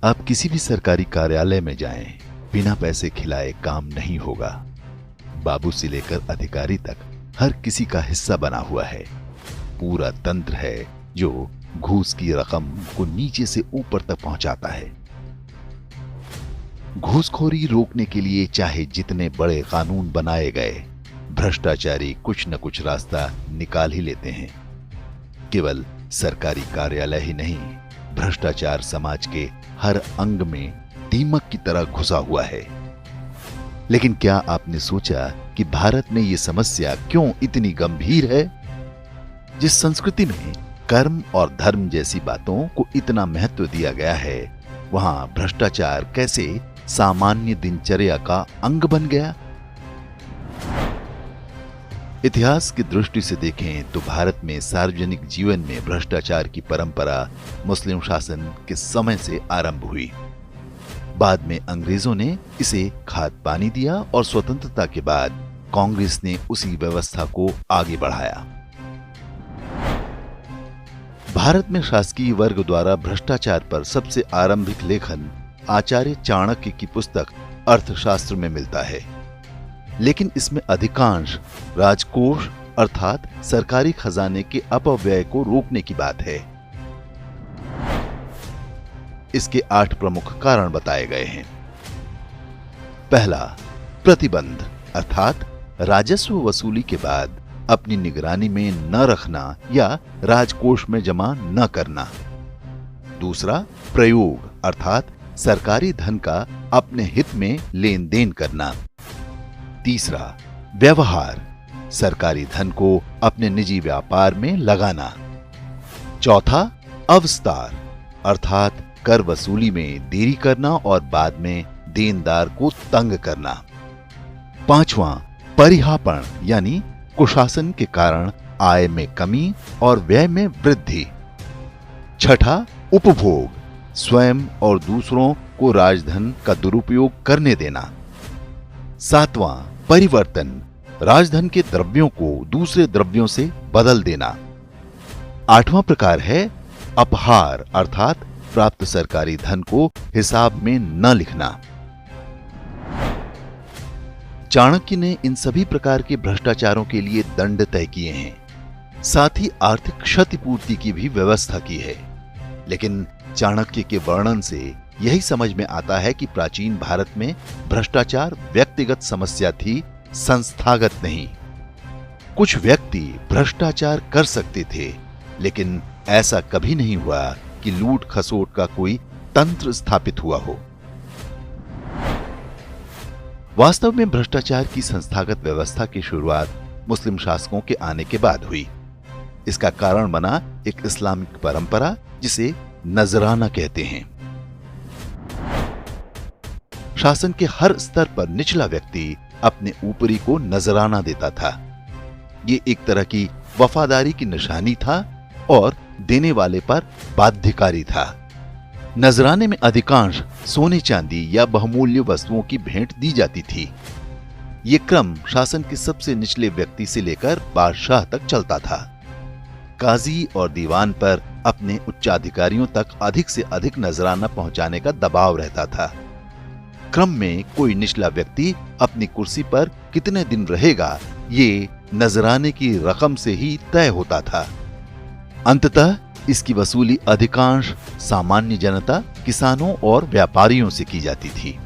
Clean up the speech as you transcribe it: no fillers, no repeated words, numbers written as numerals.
आप किसी भी सरकारी कार्यालय में जाएं, बिना पैसे खिलाए काम नहीं होगा। बाबू से लेकर अधिकारी तक हर किसी का हिस्सा बना हुआ है। पूरा तंत्र है जो घूस की रकम को नीचे से ऊपर तक पहुंचाता है। घूसखोरी रोकने के लिए चाहे जितने बड़े कानून बनाए गए, भ्रष्टाचारी कुछ न कुछ रास्ता निकाल ही लेते हैं। केवल सरकारी कार्यालय ही नहीं, भ्रष्टाचार समाज के हर अंग में दीमक की तरह घुसा हुआ है। लेकिन क्या आपने सोचा कि भारत में यह समस्या क्यों इतनी गंभीर है? जिस संस्कृति में कर्म और धर्म जैसी बातों को इतना महत्व दिया गया है, वहां भ्रष्टाचार कैसे सामान्य दिनचर्या का अंग बन गया? इतिहास की दृष्टि से देखें तो भारत में सार्वजनिक जीवन में भ्रष्टाचार की परंपरा मुस्लिम शासन के समय से आरंभ हुई। बाद में अंग्रेजों ने इसे खाद पानी दिया और स्वतंत्रता के बाद कांग्रेस ने उसी व्यवस्था को आगे बढ़ाया। भारत में शासकीय वर्ग द्वारा भ्रष्टाचार पर सबसे आरंभिक लेखन आचार्य चाणक्य की पुस्तक अर्थशास्त्र में मिलता है, लेकिन इसमें अधिकांश राजकोष अर्थात सरकारी खजाने के अपव्यय को रोकने की बात है। इसके 8 प्रमुख कारण बताए गए हैं। पहला, प्रतिबंध अर्थात राजस्व वसूली के बाद अपनी निगरानी में न रखना या राजकोष में जमा न करना। दूसरा, प्रयोग अर्थात सरकारी धन का अपने हित में लेन देन करना। तीसरा, व्यवहार सरकारी धन को अपने निजी व्यापार में लगाना। चौथा, अवस्तार अर्थात कर वसूली में देरी करना और बाद में देनदार को तंग करना। पांचवां, परिहापण यानी कुशासन के कारण आय में कमी और व्यय में वृद्धि। छठा, उपभोग स्वयं और दूसरों को राजधन का दुरुपयोग करने देना। सातवां, परिवर्तन राजधन के द्रव्यों को दूसरे द्रव्यों से बदल देना। आठवां प्रकार है अपहार अर्थात प्राप्त सरकारी धन को हिसाब में न लिखना। चाणक्य ने इन सभी प्रकार के भ्रष्टाचारों के लिए दंड तय किए हैं, साथ ही आर्थिक क्षतिपूर्ति की भी व्यवस्था की है। लेकिन चाणक्य के वर्णन से यही समझ में आता है कि प्राचीन भारत में भ्रष्टाचार व्यक्तिगत समस्या थी, संस्थागत नहीं। कुछ व्यक्ति भ्रष्टाचार कर सकते थे, लेकिन ऐसा कभी नहीं हुआ कि लूट खसोट का कोई तंत्र स्थापित हुआ हो। वास्तव में भ्रष्टाचार की संस्थागत व्यवस्था की शुरुआत मुस्लिम शासकों के आने के बाद हुई। इसका कारण बना एक इस्लामिक परंपरा जिसे नजराना कहते हैं। शासन के हर स्तर पर निचला व्यक्ति अपने ऊपरी को नजराना देता था। ये एक तरह की वफादारी की निशानी था और देने वाले पर बाध्यकारी था। नजराने में अधिकांश सोने चांदी या बहुमूल्य वस्तुओं की भेंट दी जाती थी। ये क्रम शासन के सबसे निचले व्यक्ति से लेकर बादशाह तक चलता था। काजी और दीवान पर अपने उच्चाधिकारियों तक अधिक से अधिक नजराना पहुंचाने का दबाव रहता था। क्रम में कोई निचला व्यक्ति अपनी कुर्सी पर कितने दिन रहेगा, ये नजराने की रकम से ही तय होता था। अंततः इसकी वसूली अधिकांश सामान्य जनता, किसानों और व्यापारियों से की जाती थी।